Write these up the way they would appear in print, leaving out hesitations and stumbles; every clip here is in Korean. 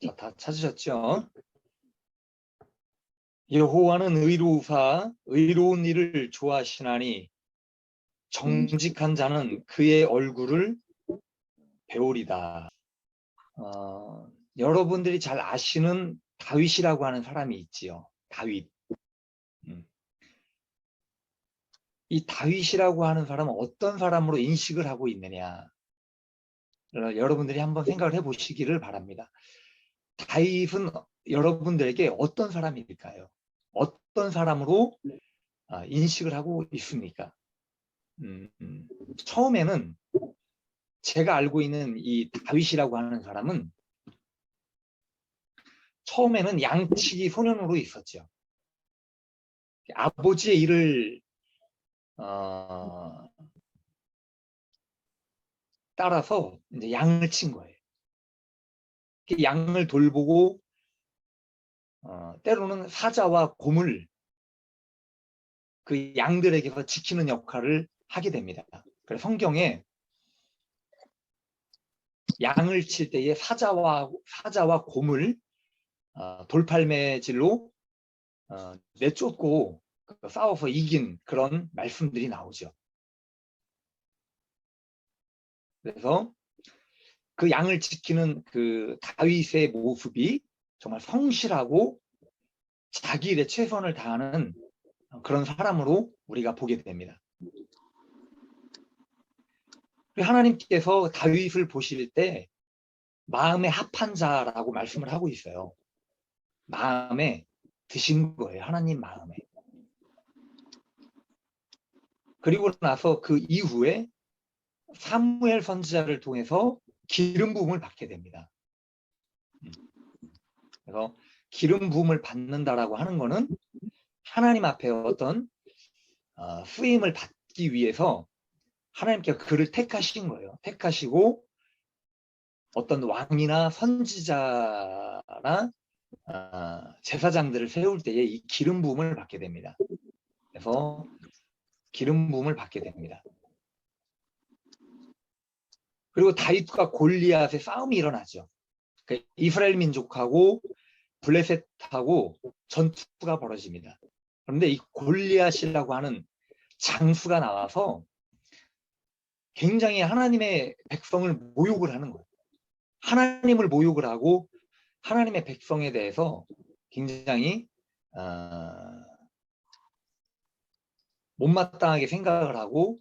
자, 다 찾으셨죠? 여호와는 의로우사 의로운 일을 좋아하시나니 정직한 자는 그의 얼굴을 배우리다. 여러분들이 잘 아시는 다윗이라고 하는 사람이 있지요. 다윗. 이 다윗이라고 하는 사람은 어떤 사람으로 인식을 하고 있느냐. 여러분들이 한번 생각을 해보시기를 바랍니다. 다윗은 여러분들에게 어떤 사람일까요? 어떤 사람으로 인식을 하고 있습니까? 처음에는 제가 알고 있는 이 다윗이라고 하는 사람은 처음에는 양치기 소년으로 있었죠. 아버지의 일을 따라서 이제 양을 친 거예요. 양을 돌보고 때로는 사자와 곰을 그 양들에게서 지키는 역할을 하게 됩니다. 그래서 성경에 양을 칠 때에 사자와 곰을 돌팔매질로 내쫓고 싸워서 이긴 그런 말씀들이 나오죠. 그래서 그 양을 지키는 그 다윗의 모습이 정말 성실하고 자기 일에 최선을 다하는 그런 사람으로 우리가 보게 됩니다. 하나님께서 다윗을 보실 때 마음에 합한 자라고 말씀을 하고 있어요. 마음에 드신 거예요. 하나님 마음에. 그리고 나서 그 이후에 사무엘 선지자를 통해서 기름 부음을 받게 됩니다. 그래서 기름 부음을 받는다라고 하는 거는 하나님 앞에 어떤 쓰임을 받기 위해서 하나님께서 그를 택하신 거예요. 택하시고 어떤 왕이나 선지자나 제사장들을 세울 때에 이 기름 부음을 받게 됩니다. 그래서 기름 부음을 받게 됩니다. 그리고 다윗과 골리앗의 싸움이 일어나죠. 그러니까 이스라엘 민족하고 블레셋하고 전투가 벌어집니다. 그런데 이 골리앗이라고 하는 장수가 나와서 굉장히 하나님의 백성을 모욕을 하는 거예요. 하나님을 모욕을 하고 하나님의 백성에 대해서 굉장히 못마땅하게 생각을 하고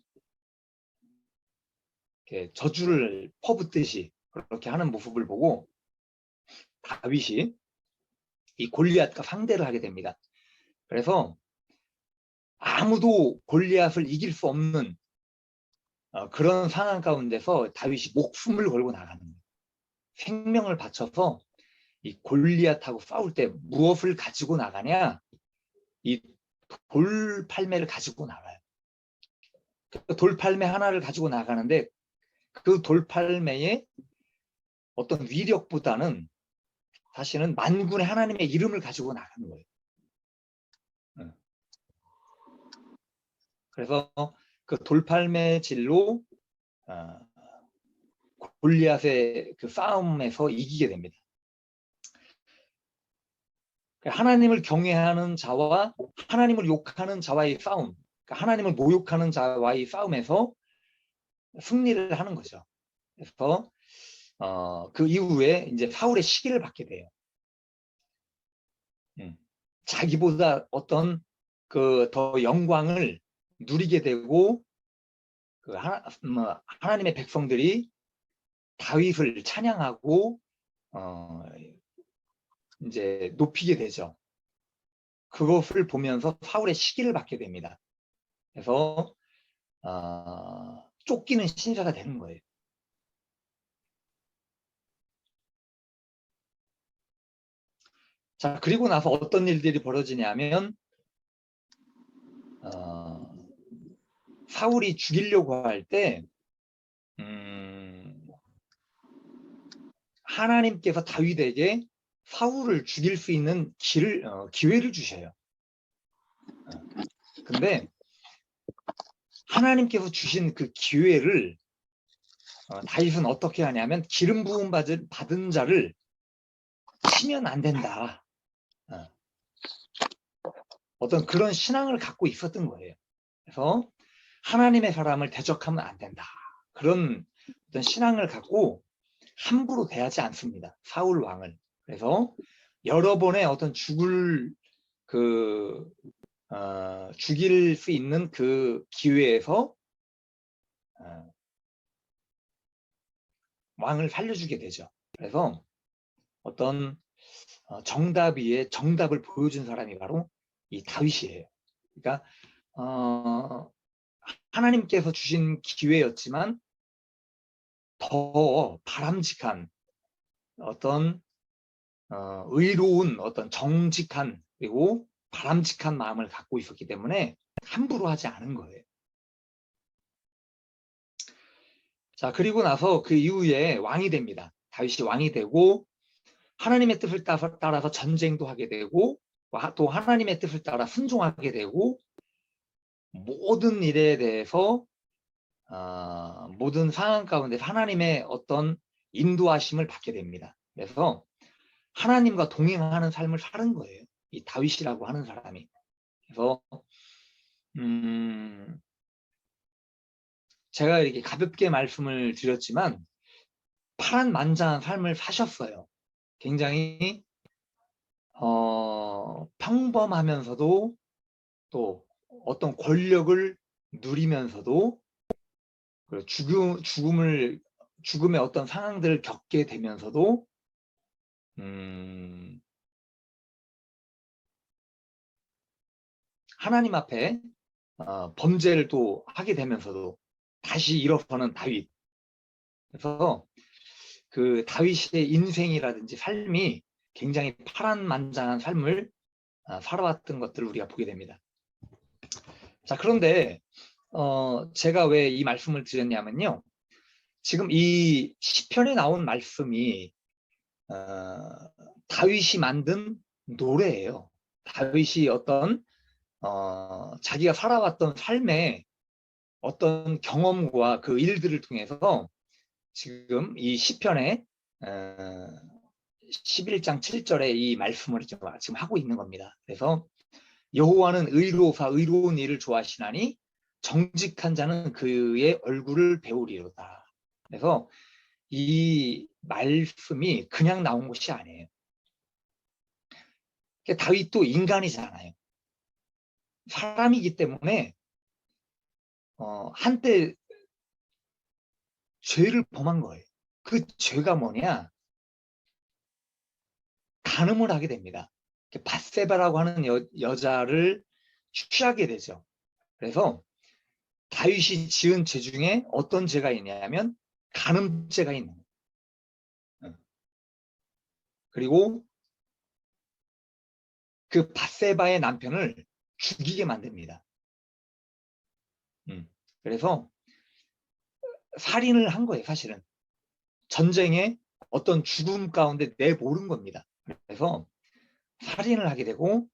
이렇게 저주를 퍼붓듯이 그렇게 하는 모습을 보고 다윗이 이 골리앗과 상대를 하게 됩니다. 그래서 아무도 골리앗을 이길 수 없는 그런 상황 가운데서 다윗이 목숨을 걸고 나가는 거예요. 생명을 바쳐서 이 골리앗하고 싸울 때 무엇을 가지고 나가냐? 이 돌팔매를 가지고 나가요. 그 돌팔매 하나를 가지고 나가는데 그 돌팔매의 어떤 위력보다는 사실은 만군의 하나님의 이름을 가지고 나가는 거예요. 그래서 그 돌팔매 질로 골리앗의 그 싸움에서 이기게 됩니다. 하나님을 경외하는 자와 하나님을 욕하는 자와의 싸움, 그러니까 하나님을 모욕하는 자와의 싸움에서 승리를 하는 거죠. 그래서 그 이후에 이제 사울의 시기를 받게 돼요. 자기보다 어떤 그 더 영광을 누리게 되고 그 하나님의 백성들이 다윗을 찬양하고 이제 높이게 되죠. 그것을 보면서 사울의 시기를 받게 됩니다. 그래서 쫓기는 신자가 되는 거예요. 자, 그리고 나서 어떤 일들이 벌어지냐면 사울이 죽이려고 할 때 하나님께서 다윗에게 사울을 죽일 수 있는 기회를 주셔요. 근데 하나님께서 주신 그 기회를 다윗은 어떻게 하냐면 기름 부음 받은 자를 치면 안 된다. 어떤 그런 신앙을 갖고 있었던 거예요. 그래서 하나님의 사람을 대적하면 안 된다. 그런 어떤 신앙을 갖고 함부로 대하지 않습니다. 사울 왕을. 그래서 여러 번의 어떤 죽일 수 있는 그 기회에서 왕을 살려주게 되죠. 그래서 어떤 정답 위에 정답을 보여준 사람이 바로 이 다윗이에요. 그러니까 하나님께서 주신 기회였지만 더 바람직한 어떤 의로운 어떤 정직한 그리고 바람직한 마음을 갖고 있었기 때문에 함부로 하지 않은 거예요. 자, 그리고 나서 그 이후에 왕이 됩니다. 다윗이 왕이 되고 하나님의 뜻을 따라서 전쟁도 하게 되고 또 하나님의 뜻을 따라 순종하게 되고 모든 일에 대해서 모든 상황 가운데 하나님의 어떤 인도하심을 받게 됩니다. 그래서 하나님과 동행하는 삶을 사는 거예요. 이 다윗이라고 하는 사람이. 그래서 제가 이렇게 가볍게 말씀을 드렸지만 파란만장한 삶을 사셨어요. 굉장히 평범하면서도 또 어떤 권력을 누리면서도 죽음의 어떤 상황들을 겪게 되면서도 하나님 앞에 범죄를 또 하게 되면서도 다시 일어서는 다윗. 그래서 그 다윗의 인생이라든지 삶이 굉장히 파란만장한 삶을 살아왔던 것들을 우리가 보게 됩니다. 자, 그런데 제가 왜 이 말씀을 드렸냐면요. 지금 이 시편에 나온 말씀이 다윗이 만든 노래예요. 다윗이 어떤 자기가 살아왔던 삶의 어떤 경험과 그 일들을 통해서 지금 이 시편의 11장 7절에 이 말씀을 지금 하고 있는 겁니다. 그래서 여호와는 의로우사 의로운 일을 좋아하시나니 정직한 자는 그의 얼굴을 배우리로다. 그래서 이 말씀이 그냥 나온 것이 아니에요. 다윗도 인간이잖아요. 사람이기 때문에 한때 죄를 범한 거예요. 그 죄가 뭐냐? 간음을 하게 됩니다. 밧세바라고 하는 여자를 취하게 되죠. 그래서 다윗이 지은 죄 중에 어떤 죄가 있냐면 간음죄가 있는 거예요. 그리고 그 밧세바의 남편을 죽이게 만듭니다. 그래서 살인을 한 거예요, 사실은. 전쟁에 어떤 죽음 가운데 내모른 겁니다. 그래서 살인을 하게 되고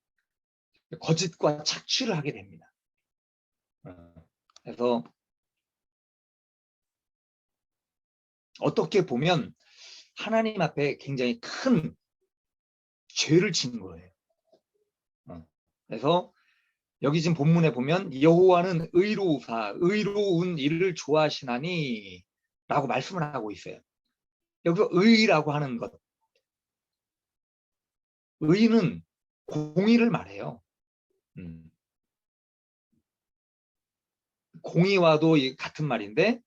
거짓과 착취를 하게 됩니다. 그래서 어떻게 보면 하나님 앞에 굉장히 큰 죄를 진 거예요. 그래서 여기 지금 본문에 보면 여호와는 의로우사 의로운 일을 좋아하시나니 라고 말씀을 하고 있어요. 여기서 의라고 하는 것, 의는 공의를 말해요. 공의와도 같은 말인데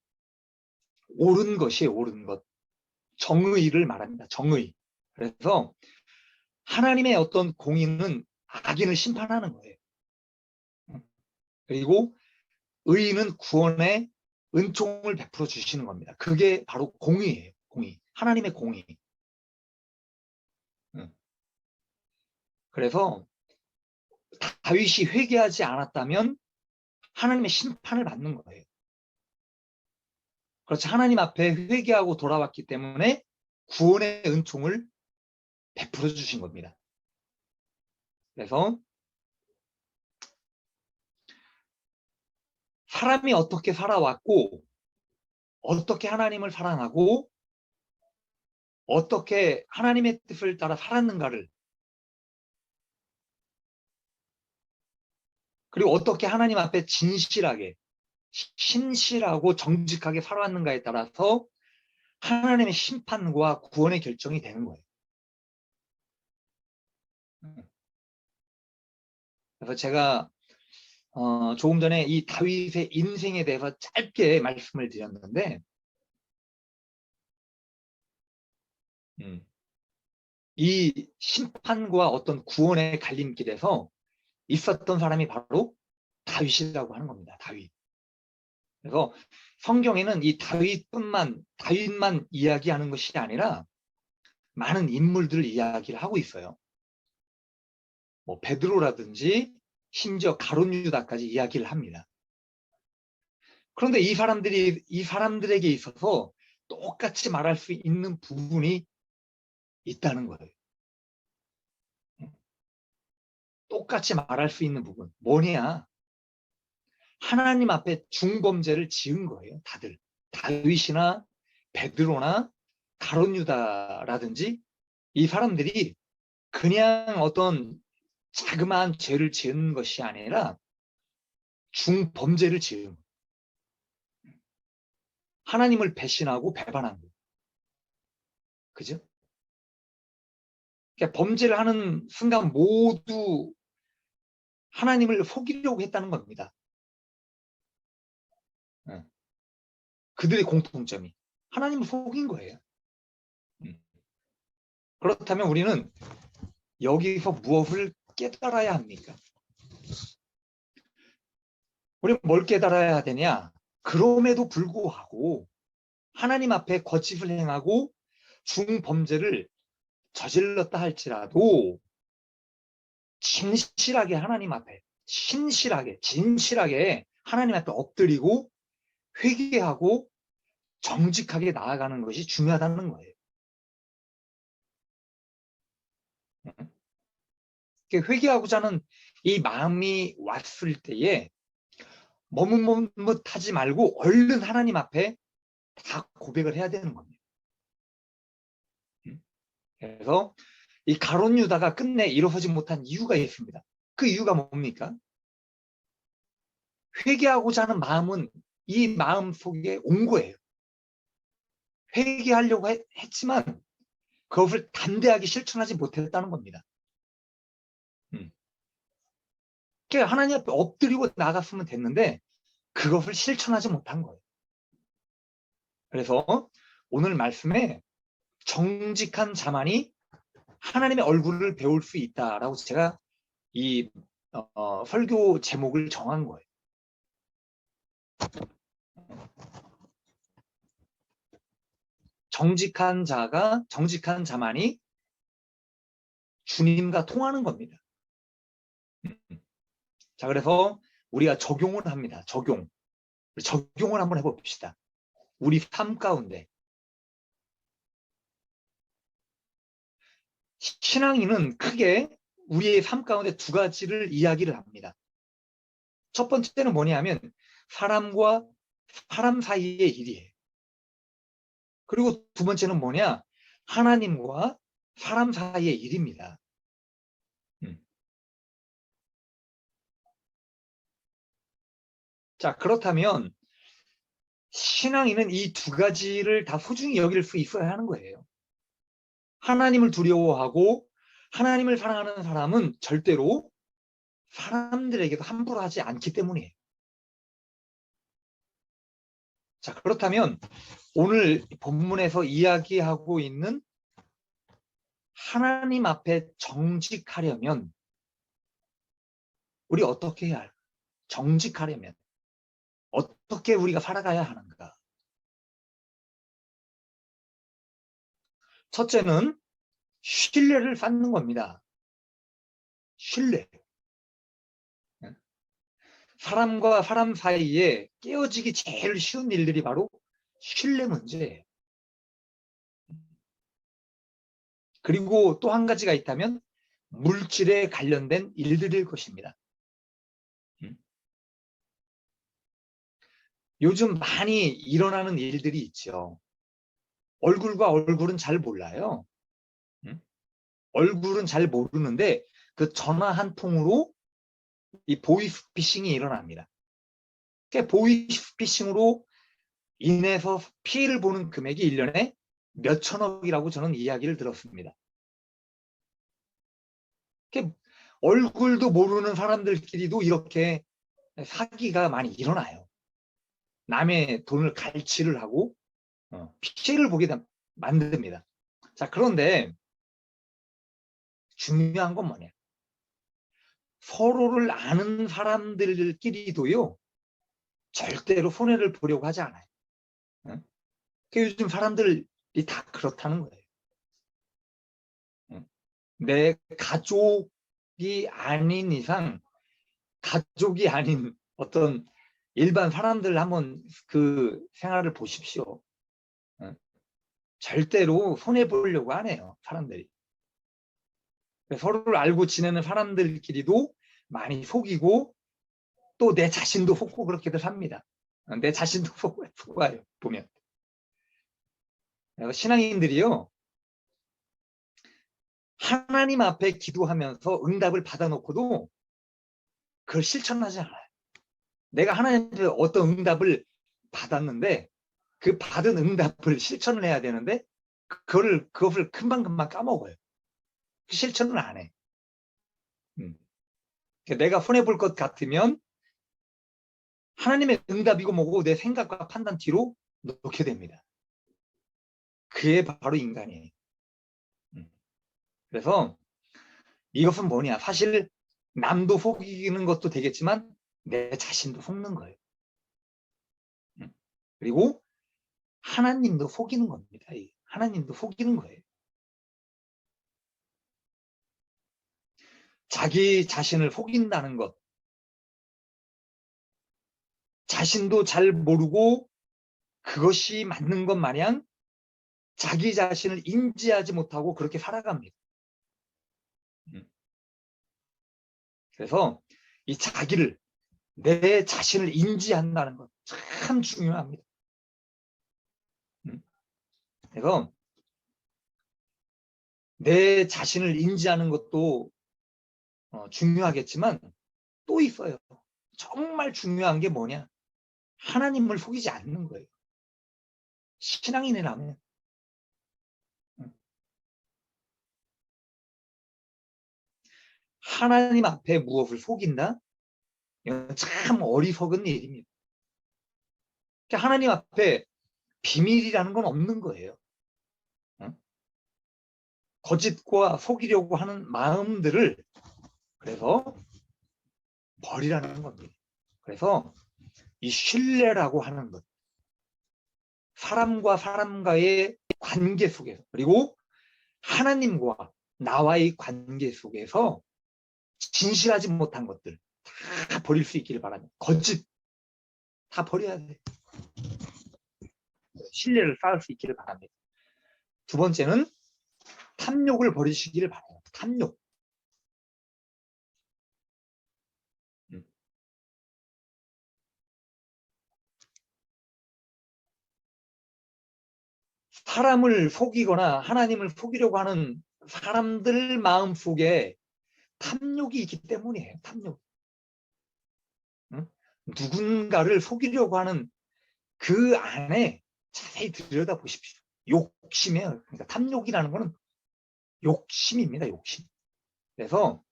옳은 것이에요. 옳은 것. 정의를 말합니다. 정의. 그래서 하나님의 어떤 공의는 악인을 심판하는 거예요. 그리고 의는 구원의 은총을 베풀어 주시는 겁니다. 그게 바로 공의예요. 공의. 하나님의 공의. 그래서 다윗이 회개하지 않았다면 하나님의 심판을 받는 거예요. 그렇지, 하나님 앞에 회개하고 돌아왔기 때문에 구원의 은총을 베풀어 주신 겁니다. 그래서 사람이 어떻게 살아왔고 어떻게 하나님을 사랑하고 어떻게 하나님의 뜻을 따라 살았는가를, 그리고 어떻게 하나님 앞에 진실하게, 신실하고 정직하게 살아왔는가에 따라서 하나님의 심판과 구원의 결정이 되는 거예요. 그래서 제가 조금 전에 이 다윗의 인생에 대해서 짧게 말씀을 드렸는데, 이 심판과 어떤 구원의 갈림길에서 있었던 사람이 바로 다윗이라고 하는 겁니다. 다윗. 그래서 성경에는 이 다윗만 이야기하는 것이 아니라 많은 인물들을 이야기를 하고 있어요. 뭐 베드로라든지 심지어 가룟 유다까지 이야기를 합니다. 그런데 이 사람들에게 있어서 똑같이 말할 수 있는 부분이 있다는 거예요. 똑같이 말할 수 있는 부분. 뭐냐? 하나님 앞에 중범죄를 지은 거예요. 다들. 다윗이나 베드로나 가룟 유다라든지 이 사람들이 그냥 어떤 자그마한 죄를 지은 것이 아니라 중범죄를 지은 거예요. 하나님을 배신하고 배반한 거예요. 그죠? 그러니까 범죄를 하는 순간 모두 하나님을 속이려고 했다는 겁니다. 그들의 공통점이 하나님을 속인 거예요. 그렇다면 우리는 여기서 무엇을 깨달아야 합니까? 우리는 뭘 깨달아야 되냐? 그럼에도 불구하고 하나님 앞에 거짓을 행하고 중범죄를 저질렀다 할지라도 진실하게 하나님 앞에 신실하게 진실하게 하나님 앞에 엎드리고 회개하고 정직하게 나아가는 것이 중요하다는 거예요. 회개하고자 하는 이 마음이 왔을 때에 머뭇머뭇하지 말고 얼른 하나님 앞에 다 고백을 해야 되는 겁니다. 그래서 이 가룟 유다가 끝내 일어서지 못한 이유가 있습니다. 그 이유가 뭡니까? 회개하고자 하는 마음은 이 마음 속에 온 거예요. 회개하려고 했지만 그것을 담대하게 실천하지 못했다는 겁니다. 그러니까 하나님 앞에 엎드리고 나갔으면 됐는데 그것을 실천하지 못한 거예요. 그래서 오늘 말씀에 정직한 자만이 하나님의 얼굴을 배울 수 있다라고 제가 이 설교 제목을 정한 거예요. 정직한 자만이 주님과 통하는 겁니다. 자, 그래서 우리가 적용을 합니다. 적용을 한번 해봅시다. 우리 삶 가운데. 신앙인은 크게 우리의 삶 가운데 두 가지를 이야기를 합니다. 첫 번째는 뭐냐면 사람과 사람 사이의 일이에요. 그리고 두 번째는 뭐냐? 하나님과 사람 사이의 일입니다. 자, 그렇다면 신앙인은 이 두 가지를 다 소중히 여길 수 있어야 하는 거예요. 하나님을 두려워하고 하나님을 사랑하는 사람은 절대로 사람들에게도 함부로 하지 않기 때문이에요. 자, 그렇다면 오늘 본문에서 이야기하고 있는 하나님 앞에 정직하려면 우리 어떻게 해야 할까? 정직하려면 어떻게 우리가 살아가야 하는가? 첫째는 신뢰를 쌓는 겁니다. 신뢰. 사람과 사람 사이에 깨어지기 제일 쉬운 일들이 바로 신뢰 문제예요. 그리고 또 한 가지가 있다면 물질에 관련된 일들일 것입니다. 요즘 많이 일어나는 일들이 있죠. 얼굴과 얼굴은 잘 몰라요. 응? 얼굴은 잘 모르는데 그 전화 한 통으로 이 보이스피싱이 일어납니다. 보이스피싱으로 인해서 피해를 보는 금액이 1년에 몇 천억이라고 저는 이야기를 들었습니다. 얼굴도 모르는 사람들끼리도 이렇게 사기가 많이 일어나요. 남의 돈을 갈취를 하고 피해를 보게 만듭니다. 자, 그런데 중요한 건 뭐냐? 서로를 아는 사람들끼리도요, 절대로 손해를 보려고 하지 않아요. 요즘 사람들이 다 그렇다는 거예요. 내 가족이 아닌 이상, 가족이 아닌 어떤 일반 사람들 한번 그 생활을 보십시오. 절대로 손해 보려고 안 해요, 사람들이. 서로를 알고 지내는 사람들끼리도 많이 속이고 또 내 자신도 속고 그렇게들 합니다. 내 자신도 속아요, 보면. 신앙인들이요, 하나님 앞에 기도하면서 응답을 받아놓고도 그걸 실천하지 않아요. 내가 하나님께 어떤 응답을 받았는데 그 받은 응답을 실천을 해야 되는데 그것을 금방금방 까먹어요. 실천을 안 해. 내가 손해볼 것 같으면 하나님의 응답이고 뭐고 내 생각과 판단 뒤로 놓게 됩니다. 그게 바로 인간이에요. 그래서 이것은 뭐냐? 사실 남도 속이는 것도 되겠지만 내 자신도 속는 거예요. 그리고 하나님도 속이는 겁니다. 하나님도 속이는 거예요. 자기 자신을 속인다는 것. 자신도 잘 모르고 그것이 맞는 것 마냥 자기 자신을 인지하지 못하고 그렇게 살아갑니다. 그래서 이 자기를, 내 자신을 인지한다는 것 참 중요합니다. 그래서 내 자신을 인지하는 것도 중요하겠지만 또 있어요. 정말 중요한 게 뭐냐? 하나님을 속이지 않는 거예요. 신앙인이라면. 하나님 앞에 무엇을 속인다? 이건 참 어리석은 일입니다. 하나님 앞에 비밀이라는 건 없는 거예요. 거짓과 속이려고 하는 마음들을 그래서 버리라는 겁니다. 그래서 이 신뢰라고 하는 것, 사람과 사람과의 관계 속에서, 그리고 하나님과 나와의 관계 속에서 진실하지 못한 것들 다 버릴 수 있기를 바랍니다. 거짓 다 버려야 돼. 신뢰를 쌓을 수 있기를 바랍니다. 두 번째는 탐욕을 버리시기를 바라요. 탐욕. 사람을 속이거나 하나님을 속이려고 하는 사람들 마음속에 탐욕이 있기 때문이에요. 탐욕. 누군가를 속이려고 하는 그 안에 자세히 들여다보십시오. 욕심이에요. 그러니까 탐욕이라는 거는 욕심입니다. 욕심. 그래서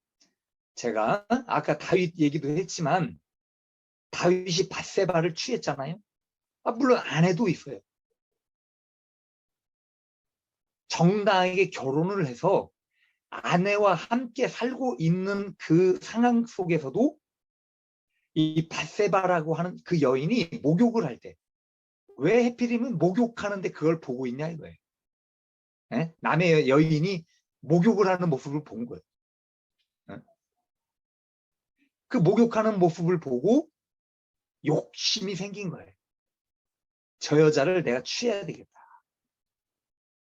제가 아까 다윗 얘기도 했지만 다윗이 밧세바를 취했잖아요. 물론 아내도 있어요. 정당하게 결혼을 해서 아내와 함께 살고 있는 그 상황 속에서도 이 밧세바라고 하는 그 여인이 목욕을 할 때 왜 해필이면 목욕하는데 그걸 보고 있냐 이거예요. 에? 남의 여인이 목욕을 하는 모습을 본 거예요. 에? 그 목욕하는 모습을 보고 욕심이 생긴 거예요. 저 여자를 내가 취해야 되겠다.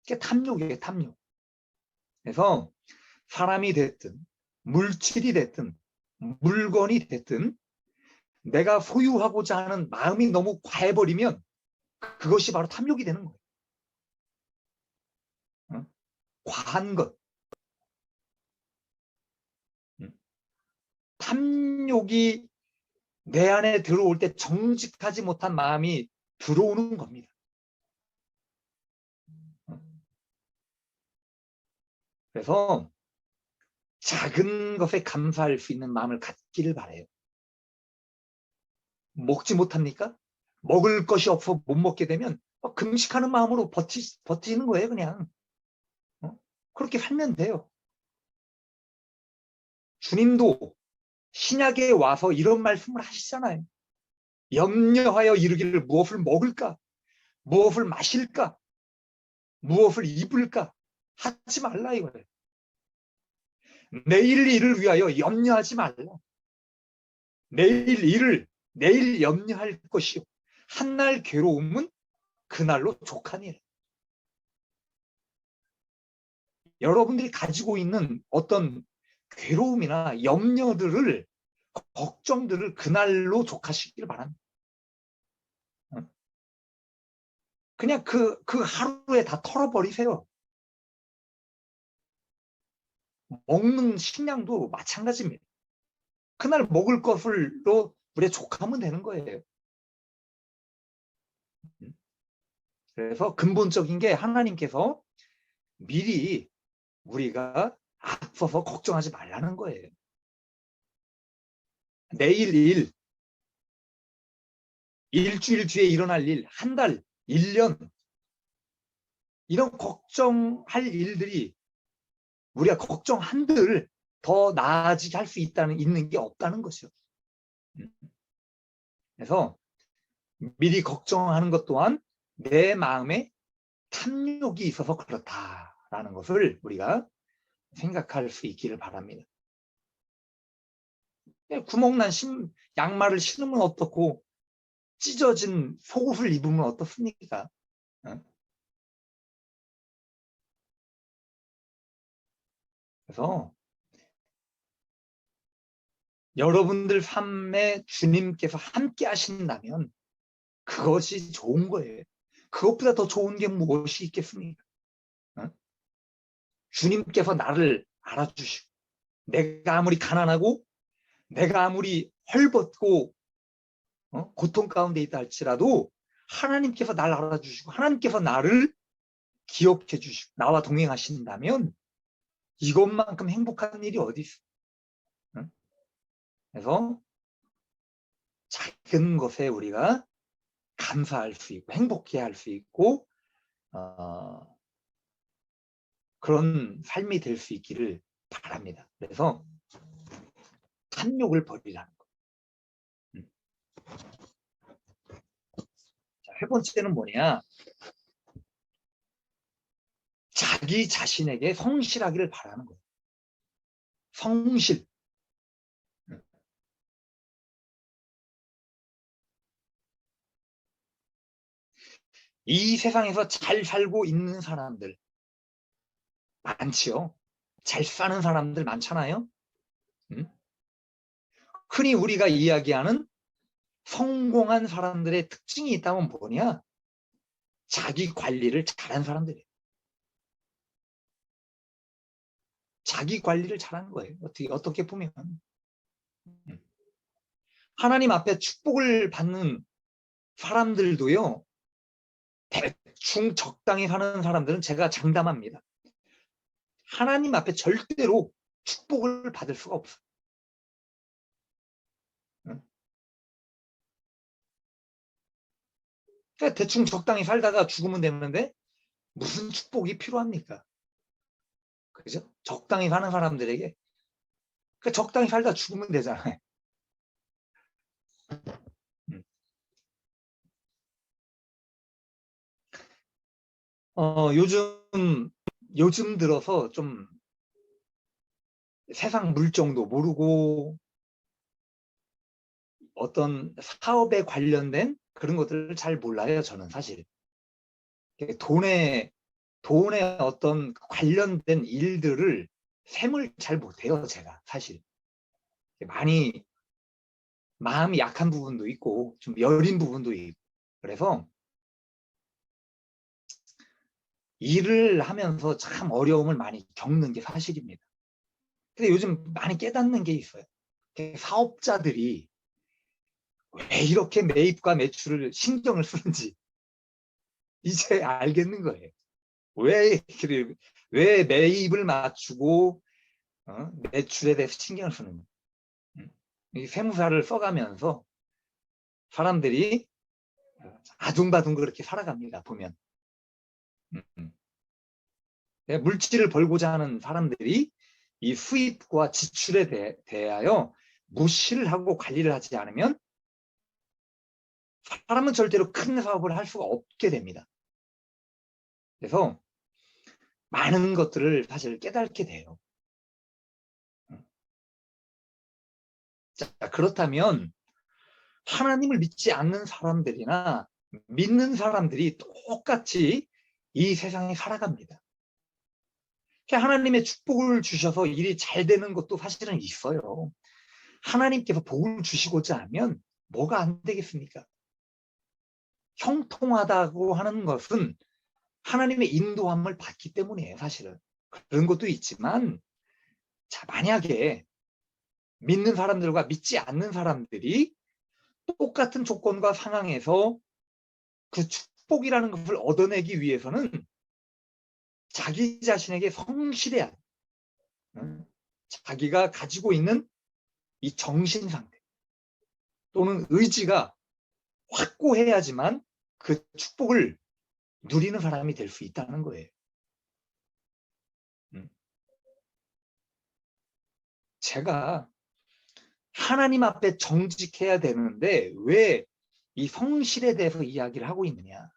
그게 탐욕이에요, 탐욕. 그래서 사람이 됐든 물질이 됐든 물건이 됐든 내가 소유하고자 하는 마음이 너무 과해버리면 그것이 바로 탐욕이 되는 거예요. 과한 것, 탐욕이 내 안에 들어올 때 정직하지 못한 마음이 들어오는 겁니다. 그래서 작은 것에 감사할 수 있는 마음을 갖기를 바래요. 먹지 못합니까? 먹을 것이 없어 못 먹게 되면 금식하는 마음으로 버티는 거예요, 그냥. 그렇게 살면 돼요. 주님도 신약에 와서 이런 말씀을 하시잖아요. 염려하여 이르기를 무엇을 먹을까? 무엇을 마실까? 무엇을 입을까? 하지 말라 이거예요. 내일 일을 위하여 염려하지 말라. 내일 염려할 것이요. 한날 괴로움은 그날로 족하니라. 여러분들이 가지고 있는 어떤 괴로움이나 염려들을, 걱정들을 그날로 족하시길 바랍니다. 그냥 그 하루에 다 털어버리세요. 먹는 식량도 마찬가지입니다. 그날 먹을 것을로 우리가 족하면 되는 거예요. 그래서 근본적인 게 하나님께서 미리 우리가 앞서서 걱정하지 말라는 거예요. 내일 일, 일주일 뒤에 일어날 일, 한 달, 1년 이런 걱정할 일들이 우리가 걱정한들 더 나아지게 할 수 있는 게 없다는 것이죠. 그래서 미리 걱정하는 것 또한 내 마음에 탐욕이 있어서 그렇다라는 것을 우리가 생각할 수 있기를 바랍니다. 구멍난 양말을 신으면 어떻고 찢어진 속옷을 입으면 어떻습니까? 그래서 여러분들 삶에 주님께서 함께 하신다면 그것이 좋은 거예요. 그것보다 더 좋은 게 무엇이 있겠습니까? 주님께서 나를 알아주시고 내가 아무리 가난하고 내가 아무리 헐벗고 고통 가운데 있다 할지라도 하나님께서 나를 알아주시고 하나님께서 나를 기억해 주시고 나와 동행하신다면 이것만큼 행복한 일이 어디 있어? 그래서 작은 것에 우리가 감사할 수 있고 행복해할 수 있고 그런 삶이 될 수 있기를 바랍니다. 그래서 탐욕을 버리라는 거. 자, 세 번째는 뭐냐? 자기 자신에게 성실하기를 바라는 거예요. 성실. 이 세상에서 잘 살고 있는 사람들 많지요. 잘 사는 사람들 많잖아요. 흔히 우리가 이야기하는 성공한 사람들의 특징이 있다면 뭐냐? 자기 관리를 잘한 사람들이에요. 자기 관리를 잘하는 거예요. 어떻게 보면. 하나님 앞에 축복을 받는 사람들도요. 대충 적당히 사는 사람들은 제가 장담합니다. 하나님 앞에 절대로 축복을 받을 수가 없어요. 그러니까 대충 적당히 살다가 죽으면 되는데 무슨 축복이 필요합니까? 그죠? 적당히 사는 사람들에게 그러니까 적당히 살다 죽으면 되잖아요. 요즘 들어서 좀 세상 물정도 모르고 어떤 사업에 관련된 그런 것들을 잘 몰라요. 저는 사실 돈에 어떤 관련된 일들을 셈을 잘 못해요. 제가 사실 많이 마음이 약한 부분도 있고 좀 여린 부분도 있고 그래서 일을 하면서 참 어려움을 많이 겪는 게 사실입니다. 근데 요즘 많이 깨닫는 게 있어요. 사업자들이 왜 이렇게 매입과 매출을 신경을 쓰는지 이제 알겠는 거예요. 왜 매입을 맞추고 매출에 대해서 신경을 쓰는지. 이 세무사를 써가면서 사람들이 아둥바둥 그렇게 살아갑니다. 보면. 물질을 벌고자 하는 사람들이 이 수입과 지출에 대하여 무시를 하고 관리를 하지 않으면 사람은 절대로 큰 사업을 할 수가 없게 됩니다. 그래서 많은 것들을 사실 깨닫게 돼요. 자, 그렇다면 하나님을 믿지 않는 사람들이나 믿는 사람들이 똑같이 이 세상에 살아갑니다. 하나님의 축복을 주셔서 일이 잘 되는 것도 사실은 있어요. 하나님께서 복을 주시고자 하면 뭐가 안 되겠습니까? 형통하다고 하는 것은 하나님의 인도함을 받기 때문이에요. 사실은 그런 것도 있지만, 자, 만약에 믿는 사람들과 믿지 않는 사람들이 똑같은 조건과 상황에서 그 축복이라는 것을 얻어내기 위해서는 자기 자신에게 성실해야 돼요. 자기가 가지고 있는 이 정신 상태 또는 의지가 확고해야지만 그 축복을 누리는 사람이 될 수 있다는 거예요. 제가 하나님 앞에 정직해야 되는데 왜 이 성실에 대해서 이야기를 하고 있느냐,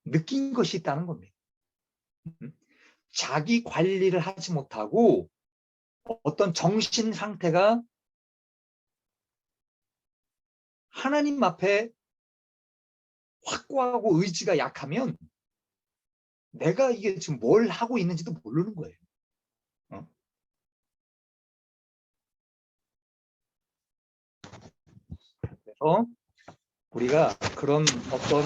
느낀 것이 있다는 겁니다. 자기 관리를 하지 못하고 어떤 정신 상태가 하나님 앞에 확고하고 의지가 약하면 내가 이게 지금 뭘 하고 있는지도 모르는 거예요. 그래서 우리가 그런 어떤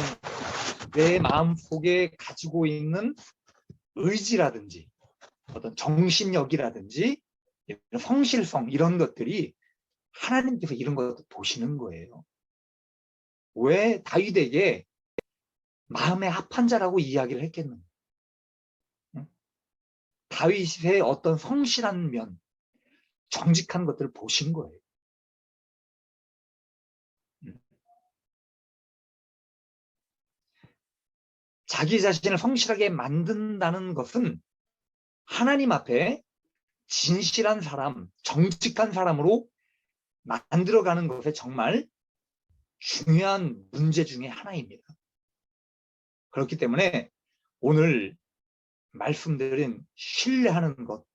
내 마음속에 가지고 있는 의지라든지 어떤 정신력이라든지 성실성, 이런 것들이 하나님께서 이런 것도 보시는 거예요. 왜 다윗에게 마음에 합한 자라고 이야기를 했겠는가? 다윗의 어떤 성실한 면, 정직한 것들을 보신 거예요. 자기 자신을 성실하게 만든다는 것은 하나님 앞에 진실한 사람, 정직한 사람으로 만들어가는 것에 정말 중요한 문제 중에 하나입니다. 그렇기 때문에 오늘 말씀드린 신뢰하는 것,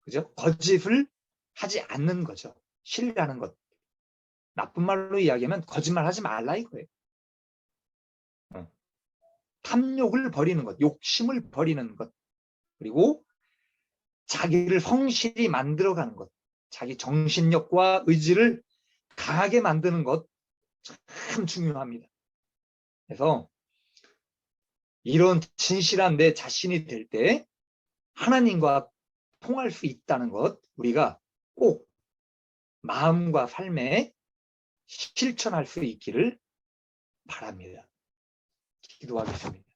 그죠? 거짓을 하지 않는 거죠. 신뢰하는 것. 나쁜 말로 이야기하면 거짓말 하지 말라 이거예요. 탐욕을 버리는 것, 욕심을 버리는 것, 그리고 자기를 성실히 만들어가는 것, 자기 정신력과 의지를 강하게 만드는 것 참 중요합니다. 그래서 이런 진실한 내 자신이 될 때 하나님과 통할 수 있다는 것, 우리가 꼭 마음과 삶에 실천할 수 있기를 바랍니다. 기도하겠습니다.